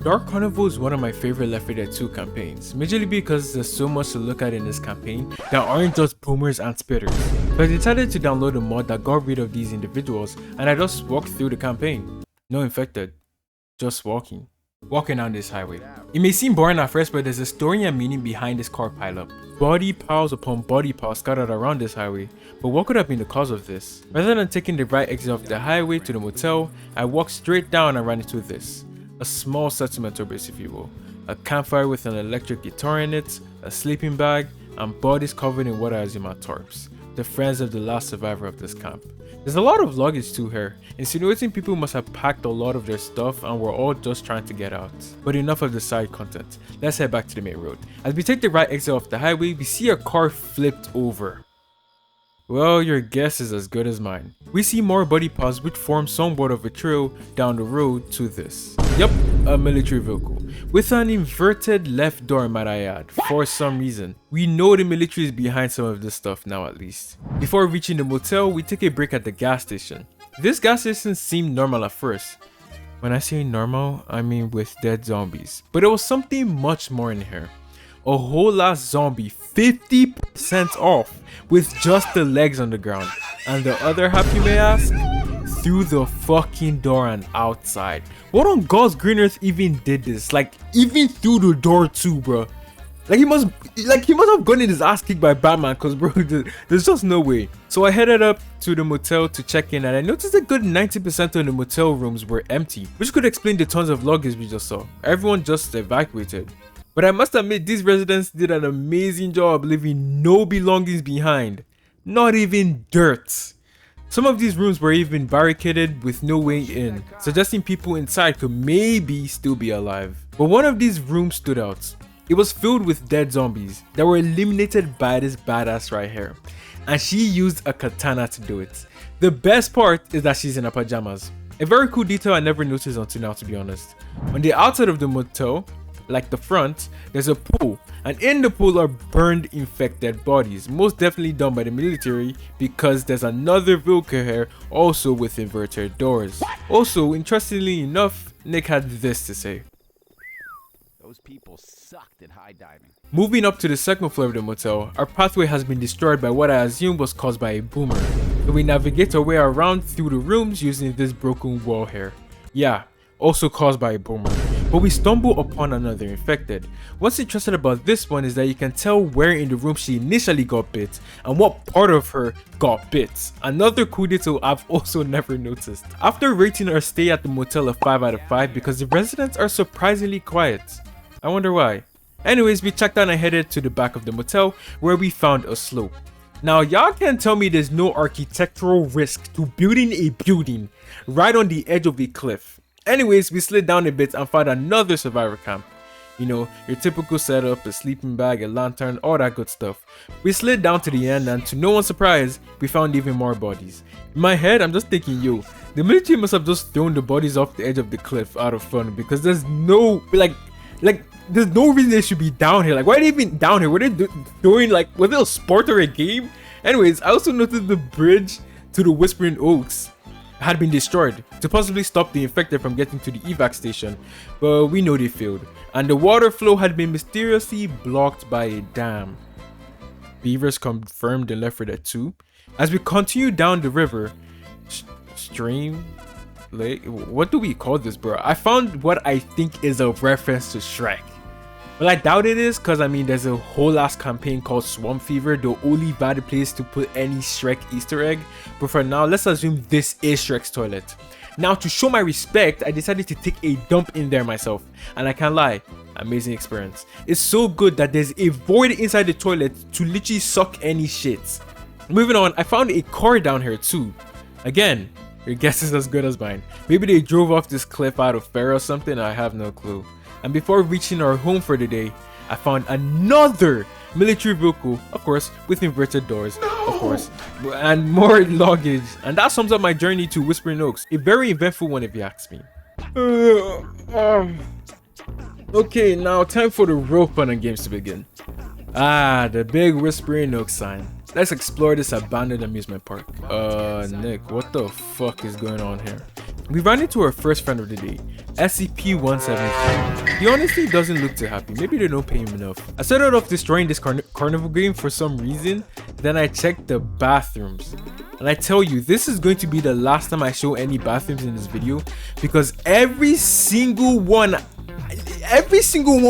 Dark Carnival is one of my favorite Left 4 Dead 2 campaigns, majorly because there's so much to look at in this campaign that aren't just boomers and spitters. So I decided to download a mod that got rid of these individuals, and I just walked through the campaign. No infected, just walking down this highway. It may seem boring at first, but there's a story and meaning behind this car pileup. Body piles upon body piles scattered around this highway, but what could have been the cause of this? Rather than taking the right exit of the highway to the motel, I walked straight down and ran into this. A small settlement base, if you will. A campfire with an electric guitar in it, a sleeping bag, and bodies covered in what I assume are tarps. The friends of the last survivor of this camp. There's a lot of luggage too here, insinuating people must have packed a lot of their stuff and were all just trying to get out. But enough of the side content, let's head back to the main road. As we take the right exit off the highway, we see a car flipped over. Well, your guess is as good as mine. We see more body piles which form somewhat of a trail down the road to this. Yup, a military vehicle. With an inverted left door, might I add, for some reason. We know the military is behind some of this stuff now at least. Before reaching the motel, we take a break at the gas station. This gas station seemed normal at first. When I say normal, I mean with dead zombies. But there was something much more in here. A whole last zombie 50% off with just the legs on the ground, and the other half, you may ask, through the fucking door and outside. What on God's green earth even did this? Like, even through the door too, bro. He must have gotten his ass kicked by Batman, cause bro, there's just no way. So I headed up to the motel to check in, and I noticed a good 90% of the motel rooms were empty, which could explain the tons of luggage we just saw. Everyone just evacuated. But I must admit, these residents did an amazing job leaving no belongings behind. Not even dirt. Some of these rooms were even barricaded with no way in, suggesting people inside could maybe still be alive. But one of these rooms stood out. It was filled with dead zombies that were eliminated by this badass right here. And she used a katana to do it. The best part is that she's in her pajamas. A very cool detail I never noticed until now, to be honest. On the outside of the motel, like the front, there's a pool, and in the pool are burned infected bodies, most definitely done by the military, because there's another vehicle here also with inverted doors. Also, interestingly enough, Nick had this to say. Those people sucked at high diving. Moving up to the second floor of the motel, our pathway has been destroyed by what I assume was caused by a boomer. So we navigate our way around through the rooms using this broken wall here. Yeah, also caused by a boomer. But we stumble upon another infected. What's interesting about this one is that you can tell where in the room she initially got bit and what part of her got bit. Another cool detail I've also never noticed. After rating our stay at the motel a 5 out of 5 because the residents are surprisingly quiet. I wonder why. Anyways, we checked out and headed to the back of the motel where we found a slope. Now y'all can't tell me there's no architectural risk to building a building right on the edge of a cliff. Anyways, we slid down a bit and found another survivor camp. You know, your typical setup, a sleeping bag, a lantern, all that good stuff. We slid down to the end and to no one's surprise, we found even more bodies. In my head, I'm just thinking, yo, the military must have just thrown the bodies off the edge of the cliff out of fun because there's no, there's no reason they should be down here. Like, why are they even down here? Were they doing, was it a sport or a game? Anyways, I also noticed the bridge to the Whispering Oaks had been destroyed to possibly stop the infected from getting to the evac station, but we know they failed, and the water flow had been mysteriously blocked by a dam. Beavers confirmed in Left 4 Dead 2. As we continue down the river, stream, lake, what do we call this, bro? I found what I think is a reference to Shrek. But I doubt it is, because I mean there's a whole last campaign called Swamp Fever, the only valid place to put any Shrek Easter egg. But for now, let's assume this is Shrek's toilet. Now, to show my respect, I decided to take a dump in there myself. And I can't lie, amazing experience. It's so good that there's a void inside the toilet to literally suck any shit. Moving on, I found a car down here too. Again, your guess is as good as mine. Maybe they drove off this cliff out of fear or something, I have no clue. And before reaching our home for the day, I found another military vehicle, of course, with inverted doors, of course, and more luggage. And that sums up my journey to Whispering Oaks. A very eventful one if you ask me. Okay, now time for the real fun and games to begin. The big Whispering Oaks sign. Let's explore this abandoned amusement park. Nick, what the fuck is going on here? We ran into our first friend of the day, SCP-173. He honestly doesn't look too happy. Maybe they don't pay him enough. I started off destroying this carnival game for some reason. Then I checked the bathrooms. And I tell you, this is going to be the last time I show any bathrooms in this video, because every single one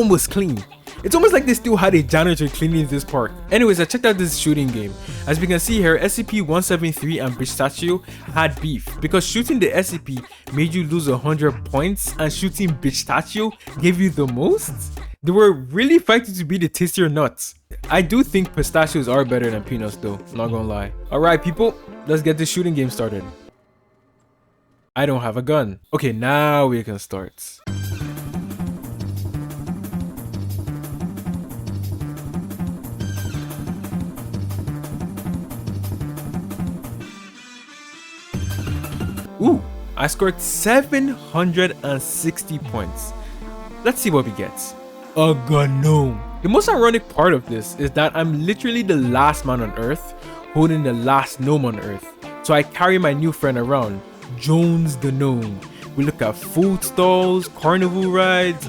was clean. It's almost like they still had a janitor cleaning this park. Anyways, I checked out this shooting game. As we can see here, SCP-173 and Bitchtachio had beef because shooting the SCP made you lose 100 points and shooting Bitchtachio gave you the most. They were really fighting to be the tastier nuts. I do think pistachios are better than peanuts though, not gonna lie. Alright people, let's get this shooting game started. I don't have a gun. Okay, now we can start. Ooh, I scored 760 points. Let's see what we get. A gnome. The most ironic part of this is that I'm literally the last man on Earth holding the last gnome on Earth. So I carry my new friend around, Jones the gnome. We look at food stalls, carnival rides,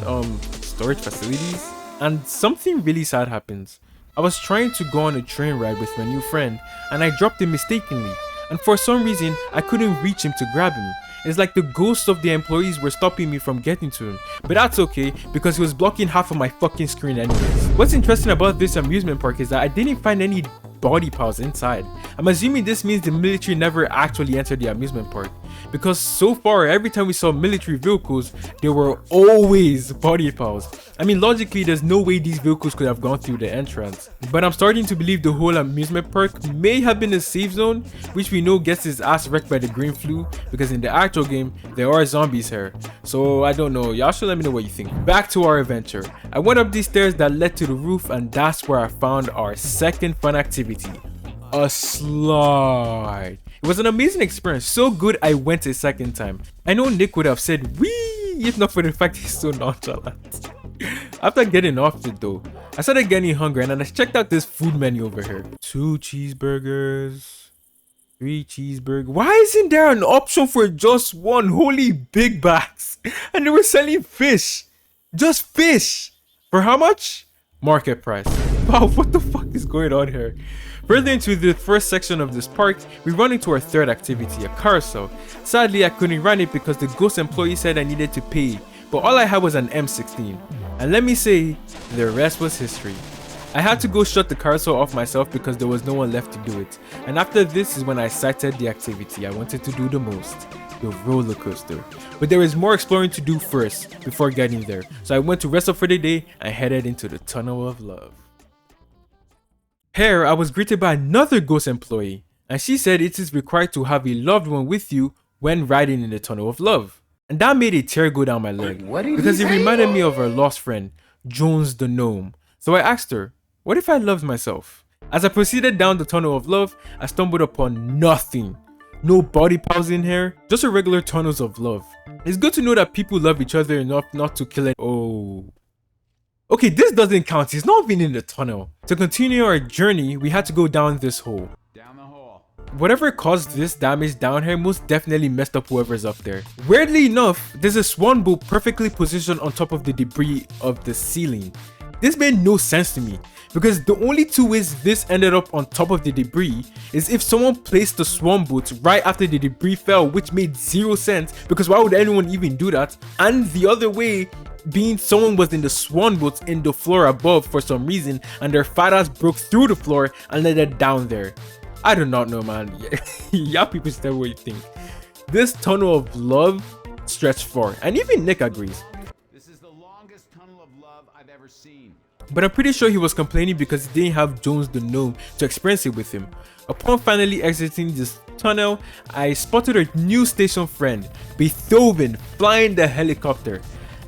storage facilities, and something really sad happens. I was trying to go on a train ride with my new friend and I dropped him mistakenly. And for some reason, I couldn't reach him to grab him. It's like the ghosts of the employees were stopping me from getting to him. But that's okay, because he was blocking half of my fucking screen anyways. What's interesting about this amusement park is that I didn't find any body piles inside. I'm assuming this means the military never actually entered the amusement park, because so far every time we saw military vehicles, there were always body piles. I mean, logically there's no way these vehicles could have gone through the entrance. But I'm starting to believe the whole amusement park may have been a safe zone, which we know gets his ass wrecked by the green flu, because in the actual game there are zombies here. So I don't know, y'all should let me know what you think. Back to our adventure. I went up these stairs that led to the roof, and that's where I found our second fun activity. A slide. It was an amazing experience, so good I went a second time. I know Nick would have said wee if not for the fact he's so nonchalant. After getting off it though, I started getting hungry and then I checked out this food menu over here. 2 cheeseburgers, 3 cheeseburgers. Why isn't there an option for just one? Holy big bags. And they were selling fish. Just fish. For how much? Market price. Wow, what the fuck is going on here? Further into the first section of this park, we run into our third activity, a carousel. Sadly, I couldn't run it because the ghost employee said I needed to pay, but all I had was an M16. And let me say, the rest was history. I had to go shut the carousel off myself because there was no one left to do it. And after this is when I sighted the activity I wanted to do the most, the roller coaster. But there is more exploring to do first before getting there. So I went to rest up for the day and headed into the Tunnel of Love. Here, I was greeted by another ghost employee, and she said it is required to have a loved one with you when riding in the Tunnel of Love. And that made a tear go down my leg, because it reminded me of our lost friend, Jones the gnome. So I asked her, what if I loved myself? As I proceeded down the Tunnel of Love, I stumbled upon nothing. No body piles in here, just a regular Tunnels of Love. It's good to know that people love each other enough not to kill it. Oh. Okay, this doesn't count. He's not been in the tunnel. To continue our journey, we had to go down this hole. Down the hall. Whatever caused this damage down here most definitely messed up whoever's up there. Weirdly enough, there's a swan boat perfectly positioned on top of the debris of the ceiling. This made no sense to me, because the only two ways this ended up on top of the debris is if someone placed the swan boat right after the debris fell, which made zero sense, because why would anyone even do that? And the other way being someone was in the swan boat in the floor above for some reason, and their fat ass broke through the floor and landed down there. I do not know, man. Y'all people should tell me what you think. This Tunnel of Love stretched far, and even Nick agrees. This is the longest tunnel of love I've ever seen. But I'm pretty sure he was complaining because he didn't have Jones the gnome to experience it with him. Upon finally exiting this tunnel, I spotted a new station friend, Beethoven, flying the helicopter.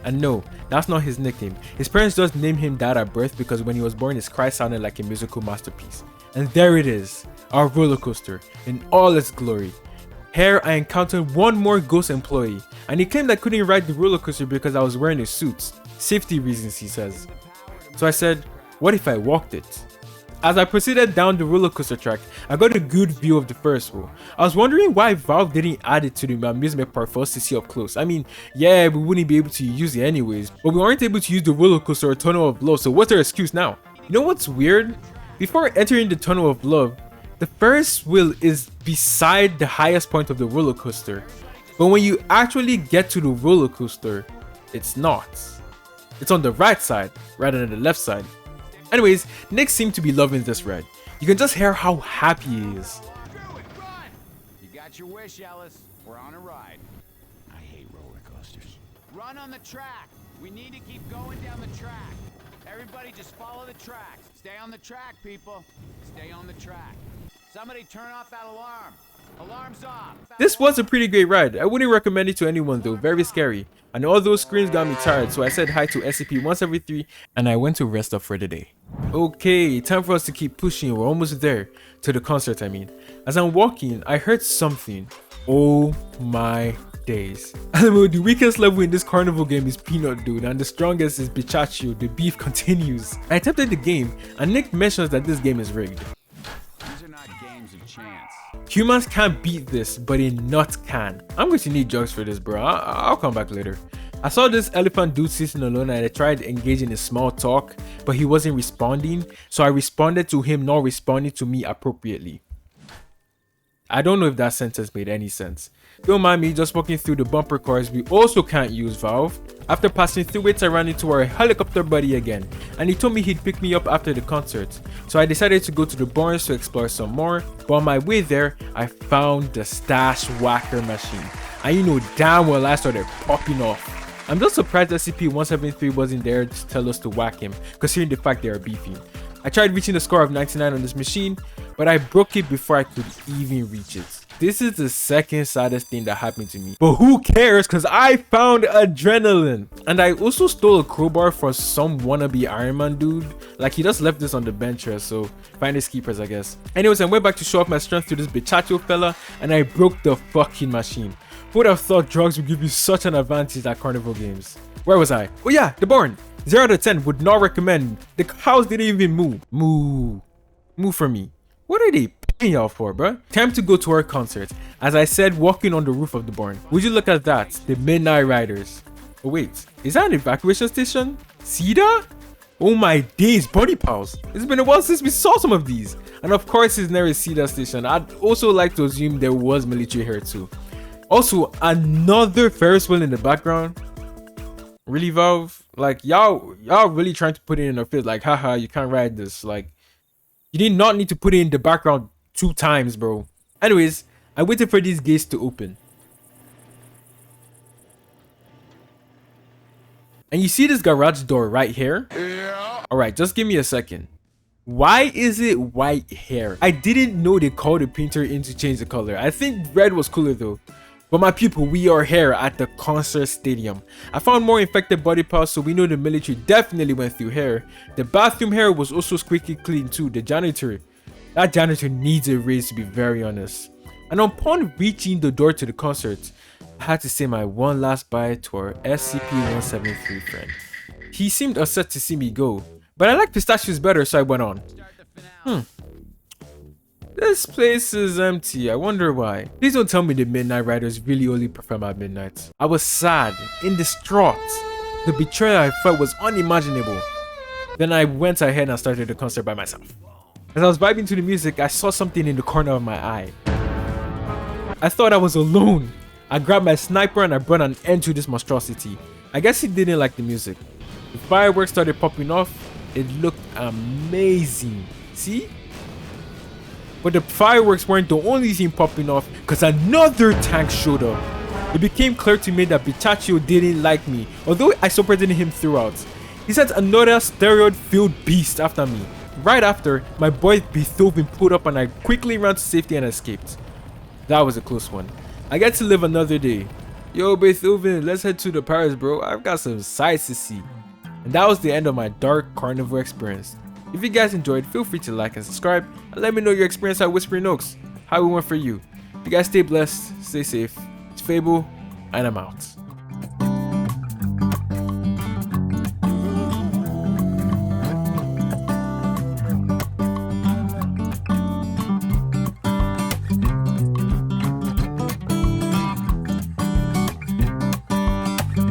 And no, that's not his nickname. His parents just named him that at birth because when he was born his cry sounded like a musical masterpiece. And there it is, our roller coaster in all its glory. Here I encountered one more ghost employee, and he claimed I couldn't ride the roller coaster because I was wearing a suit. Safety reasons, he says. So I said, what if I walked it? As I proceeded down the roller coaster track, I got a good view of the Ferris wheel. I was wondering why Valve didn't add it to the amusement park for us to see up close. I mean, yeah, we wouldn't be able to use it anyways, but we aren't able to use the roller coaster or tunnel of love, so what's their excuse now? You know what's weird? Before entering the tunnel of love, the Ferris wheel is beside the highest point of the roller coaster, but when you actually get to the roller coaster, it's not. It's on the right side rather than the left side. Anyways, Nick seemed to be loving this ride. You can just hear how happy he is. You got your wish, Ellis. We're on a ride. I hate roller coasters. Run on the track. We need to keep going down the track. Everybody just follow the tracks. Stay on the track, people. Stay on the track. Somebody turn off that alarm. Alarm's off. This was a pretty great ride. I wouldn't recommend it to anyone though, very scary. And all those screams got me tired, so I said hi to SCP once every 3 and I went to rest up for the day. Okay, time for us to keep pushing. We're almost there. To the concert, I mean. As I'm walking, I heard something. Oh my days. The weakest level in this carnival game is Peanut Dude, and the strongest is Bichachu. The beef continues. I attempted the game, and Nick mentions that this game is rigged. These are not games of chance. Humans can't beat this, but a nut can. I'm going to need drugs for this, bro. I'll come back later. I saw this elephant dude sitting alone and I tried engaging in small talk, but he wasn't responding, so I responded to him not responding to me appropriately. I don't know if that sentence made any sense. Don't mind me just walking through the bumper cars we also can't use, Valve. After passing through it, I ran into our helicopter buddy again, and he told me he'd pick me up after the concert. So I decided to go to the barns to explore some more, but on my way there, I found the stash whacker machine. And you know damn well I started popping off. I'm just surprised SCP-173 wasn't there to tell us to whack him, considering the fact they are beefing. I tried reaching the score of 99 on this machine, but I broke it before I could even reach it. This is the second saddest thing that happened to me. But who cares, cause I found adrenaline. And I also stole a crowbar for some wannabe Iron Man dude. Like he just left this on the bench here, so finders keepers I guess. Anyways, I went back to show off my strength to this Bichacho fella and I broke the fucking machine. Who would have thought drugs would give you such an advantage at carnival games? Where was I? Oh yeah, the barn. 0 out of 10 would not recommend. The cows didn't even moo. Moo for me. What are they paying y'all for, bruh? Time to go to our concert. As I said, walking on the roof of the barn. Would you look at that? The Midnight Riders. Oh wait, is that an evacuation station? Cedar? Oh my days, Buddy Pals. It's been a while since we saw some of these. And of course it's near a Cedar station. I'd also like to assume there was military here too. Also, another Ferris wheel in the background. Really, Valve? Like, y'all really trying to put it in our face. Like, haha, you can't ride this. Like, you did not need to put it in the background 2 times, bro. Anyways, I waited for these gates to open. And you see this garage door right here? Yeah. Alright, just give me a second. Why is it white hair? I didn't know they called the painter in to change the color. I think red was cooler though. But my people, we are here at the concert stadium. I found more infected body parts, so we know the military definitely went through here. The bathroom here was also squeaky clean too. The janitor, that janitor needs a raise to be very honest. And upon reaching the door to the concert, I had to say my one last bye to our SCP-173 friend. He seemed upset to see me go, but I like pistachios better, so I went on. This place is empty. I wonder why. Please don't tell me the Midnight Riders really only perform at midnight. I was sad, in distraught. The betrayal I felt was unimaginable. Then I went ahead and started the concert by myself. As I was vibing to the music, I saw something in the corner of my eye. I thought I was alone. I grabbed my sniper and I brought an end to this monstrosity. I guess he didn't like the music. The fireworks started popping off. It looked amazing. See? But the fireworks weren't the only thing popping off, because another tank showed up. It became clear to me that Bichacho didn't like me, although I supported him throughout. He sent another steroid-filled beast after me. Right after, my boy Beethoven pulled up and I quickly ran to safety and escaped. That was a close one. I get to live another day. Yo Beethoven, let's head to the Paris, bro. I've got some sights to see. And that was the end of my Dark Carnival experience. If you guys enjoyed, feel free to like and subscribe, and let me know your experience at Whispering Oaks, how it went for you. You guys stay blessed, stay safe. It's Fable, and I'm out.